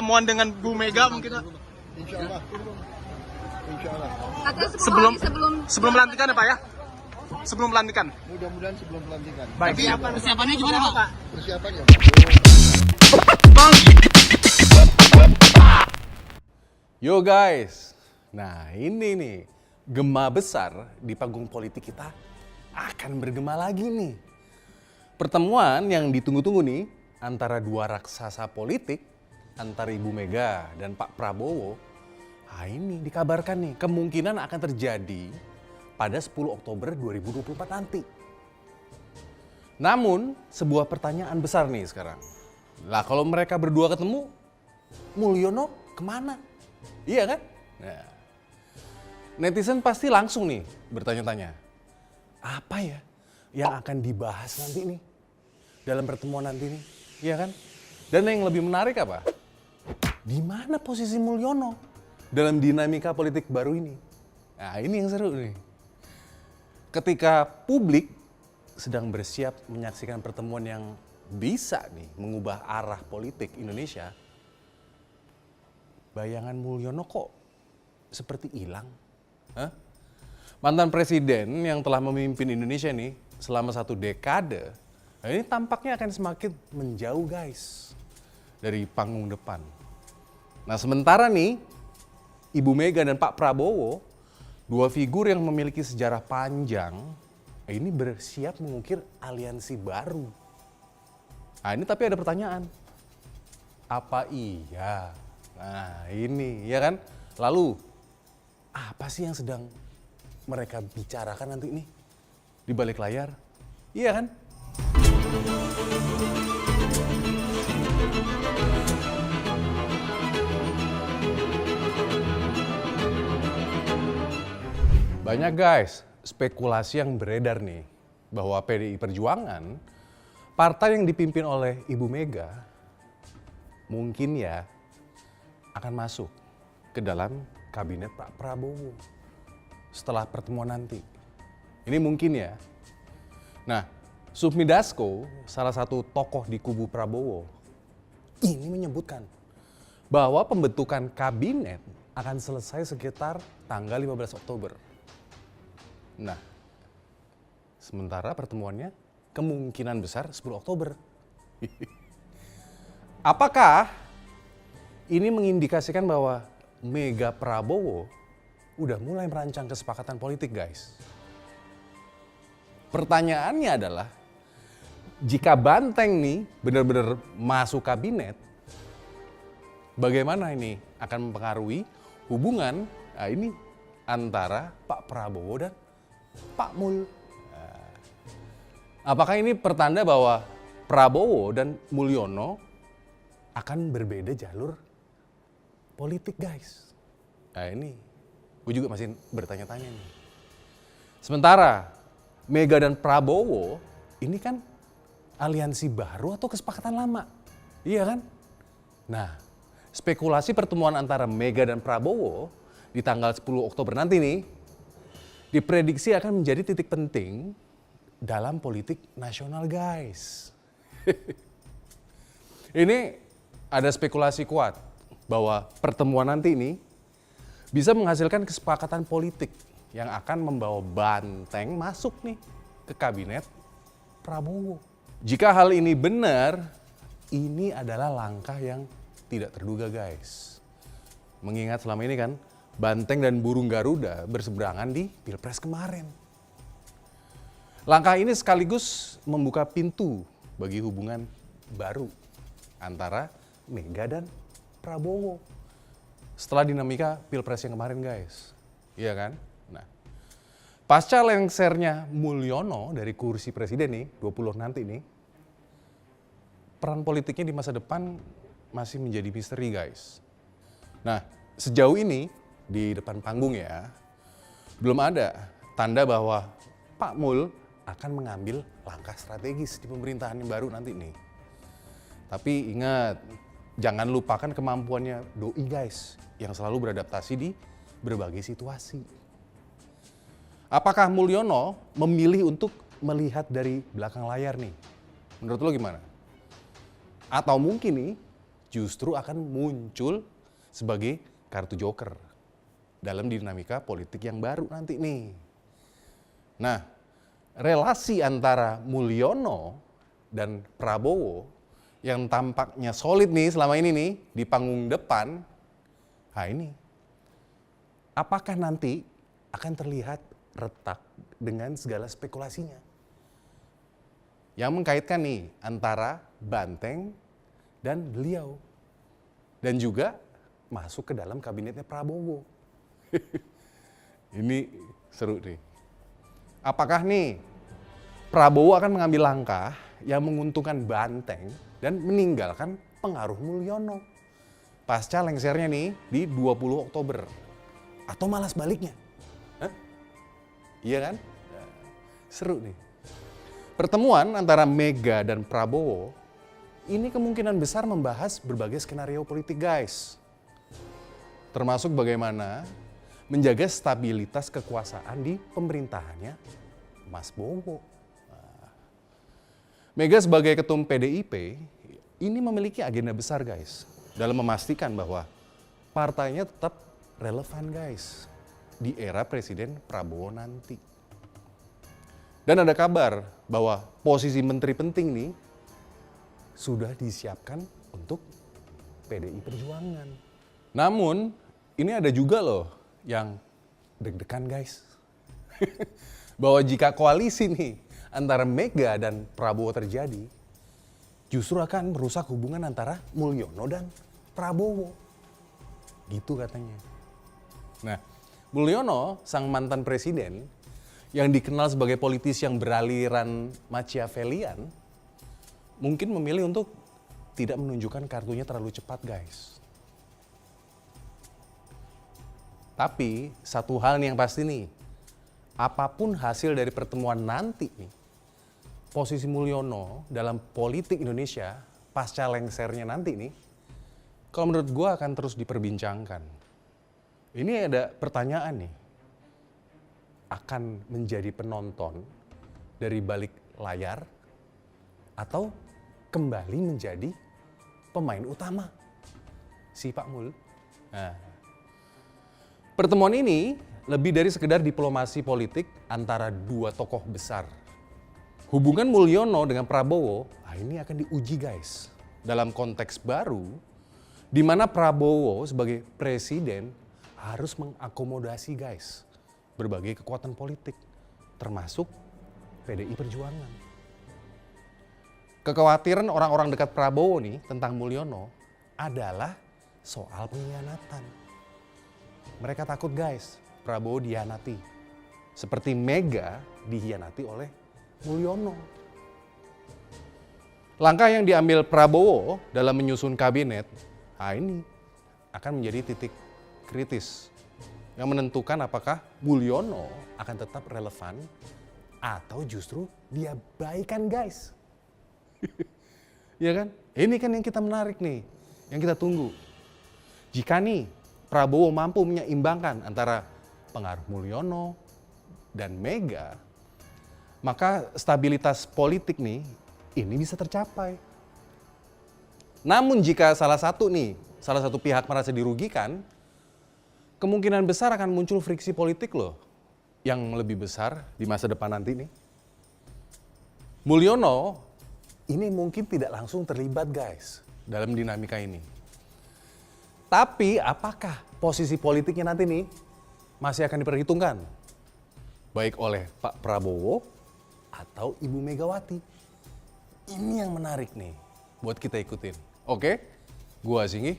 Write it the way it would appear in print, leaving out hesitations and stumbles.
pertemuan dengan Bu Mega mungkin Pak? Insya Allah. Insya Allah. Sebelum pelantikan ya Pak ya? Sebelum pelantikan. Mudah-mudahan sebelum pelantikan. Baik. Persiapannya gimana Pak? Persiapannya. Yo guys, nah ini nih gema besar di panggung politik kita akan bergema lagi nih. Pertemuan yang ditunggu-tunggu nih antara dua raksasa politik, antara Ibu Mega dan Pak Prabowo. Nah ini dikabarkan nih kemungkinan akan terjadi pada 10 Oktober 2024 nanti. Namun sebuah pertanyaan besar nih sekarang. Lah kalau mereka berdua ketemu, Mulyono kemana? Iya kan? Nah, netizen pasti langsung nih bertanya-tanya. Apa ya yang akan dibahas nanti nih dalam pertemuan nanti nih? Iya kan? Dan yang lebih menarik apa? Di mana posisi Mulyono dalam dinamika politik baru ini? Nah ini yang seru nih. Ketika publik sedang bersiap menyaksikan pertemuan yang bisa nih mengubah arah politik Indonesia, bayangan Mulyono kok seperti hilang? Hah? Mantan presiden yang telah memimpin Indonesia nih selama 1 dekade, nah ini tampaknya akan semakin menjauh guys dari panggung depan. Nah sementara nih Ibu Mega dan Pak Prabowo, dua figur yang memiliki sejarah panjang, ini bersiap mengukir aliansi baru. Nah ini tapi ada pertanyaan, apa iya? Nah ini ya kan, lalu apa sih yang sedang mereka bicarakan nanti nih di balik layar? Iya kan? Banyak guys spekulasi yang beredar nih bahwa PDI Perjuangan, partai yang dipimpin oleh Ibu Mega, mungkin ya akan masuk ke dalam kabinet Pak Prabowo setelah pertemuan nanti. Ini mungkin ya. Nah, Sufmi Dasko, salah satu tokoh di kubu Prabowo, ini menyebutkan bahwa pembentukan kabinet akan selesai sekitar tanggal 15 Oktober. Nah, sementara pertemuannya kemungkinan besar 10 Oktober. Apakah ini mengindikasikan bahwa Mega Prabowo udah mulai merancang kesepakatan politik guys? Pertanyaannya adalah, jika Banteng nih benar-benar masuk kabinet, bagaimana ini akan mempengaruhi hubungan ini antara Pak Prabowo dan Pak Mul? Apakah ini pertanda bahwa Prabowo dan Mulyono akan berbeda jalur politik guys? Nah ini gue juga masih bertanya-tanya nih. Sementara Mega dan Prabowo ini kan aliansi baru atau kesepakatan lama? Iya kan? Nah, spekulasi pertemuan antara Mega dan Prabowo di tanggal 10 Oktober nanti nih diprediksi akan menjadi titik penting dalam politik nasional guys. Ini ada spekulasi kuat bahwa pertemuan nanti ini bisa menghasilkan kesepakatan politik yang akan membawa Banteng masuk nih ke kabinet Prabowo. Jika hal ini benar, ini adalah langkah yang tidak terduga guys. Mengingat selama ini kan Banteng dan burung Garuda berseberangan di Pilpres kemarin. Langkah ini sekaligus membuka pintu bagi hubungan baru antara Mega dan Prabowo setelah dinamika Pilpres yang kemarin guys. Iya kan? Nah, pasca lengsernya Mulyono dari kursi presiden nih, 20 nanti nih, peran politiknya di masa depan masih menjadi misteri guys. Nah, sejauh ini di depan panggung ya, belum ada tanda bahwa Pak Mul akan mengambil langkah strategis di pemerintahan yang baru nanti nih. Tapi ingat, jangan lupakan kemampuannya Doi guys, yang selalu beradaptasi di berbagai situasi. Apakah Mulyono memilih untuk melihat dari belakang layar nih? Menurut lo gimana? Atau mungkin nih, justru akan muncul sebagai kartu joker dalam dinamika politik yang baru nanti nih. Nah, relasi antara Mulyono dan Prabowo yang tampaknya solid nih selama ini nih di panggung depan, nah ini apakah nanti akan terlihat retak dengan segala spekulasinya yang mengkaitkan nih antara Banteng dan beliau dan juga masuk ke dalam kabinetnya Prabowo. Ini seru nih. Apakah nih Prabowo akan mengambil langkah yang menguntungkan Banteng dan meninggalkan pengaruh Mulyono pasca lengsernya nih di 20 Oktober? Atau malah sebaliknya? Hah? Iya kan? Nah, seru nih. Pertemuan antara Mega dan Prabowo ini kemungkinan besar membahas berbagai skenario politik guys. Termasuk bagaimana menjaga stabilitas kekuasaan di pemerintahannya Mas Bowo. Mega sebagai ketum PDIP ini memiliki agenda besar guys dalam memastikan bahwa partainya tetap relevan guys di era Presiden Prabowo nanti. Dan ada kabar bahwa posisi menteri penting nih sudah disiapkan untuk PDI Perjuangan. Namun ini ada juga loh yang deg-degan guys. Bahwa jika koalisi nih antara Mega dan Prabowo terjadi, justru akan merusak hubungan antara Mulyono dan Prabowo. Gitu katanya. Nah, Mulyono, sang mantan presiden, yang dikenal sebagai politisi yang beraliran Machiavellian, mungkin memilih untuk tidak menunjukkan kartunya terlalu cepat guys. Tapi satu hal nih yang pasti nih, apapun hasil dari pertemuan nanti nih, posisi Mulyono dalam politik Indonesia pasca lengsernya nanti nih, kalau menurut gue akan terus diperbincangkan. Ini ada pertanyaan nih, akan menjadi penonton dari balik layar atau kembali menjadi pemain utama si Pak Mul? Nah, pertemuan ini lebih dari sekedar diplomasi politik antara dua tokoh besar. Hubungan Mulyono dengan Prabowo, ini akan diuji guys. Dalam konteks baru, di mana Prabowo sebagai presiden harus mengakomodasi guys berbagai kekuatan politik, termasuk PDI Perjuangan. Kekhawatiran orang-orang dekat Prabowo nih tentang Mulyono adalah soal pengkhianatan. Mereka takut guys, Prabowo dihianati. Seperti Mega dihianati oleh Mulyono. Langkah yang diambil Prabowo dalam menyusun kabinet, ini akan menjadi titik kritis yang menentukan apakah Mulyono akan tetap relevan atau justru dia baikan guys. Ya kan? Ini kan yang kita menarik nih, yang kita tunggu. Jika nih Prabowo mampu menyeimbangkan antara pengaruh Mulyono dan Mega, maka stabilitas politik nih ini bisa tercapai. Namun jika salah satu pihak merasa dirugikan, kemungkinan besar akan muncul friksi politik loh yang lebih besar di masa depan nanti nih. Mulyono ini mungkin tidak langsung terlibat guys dalam dinamika ini. Tapi apakah posisi politiknya nanti nih masih akan diperhitungkan? Baik oleh Pak Prabowo atau Ibu Megawati. Ini yang menarik nih buat kita ikutin. Oke? Gua Singgi.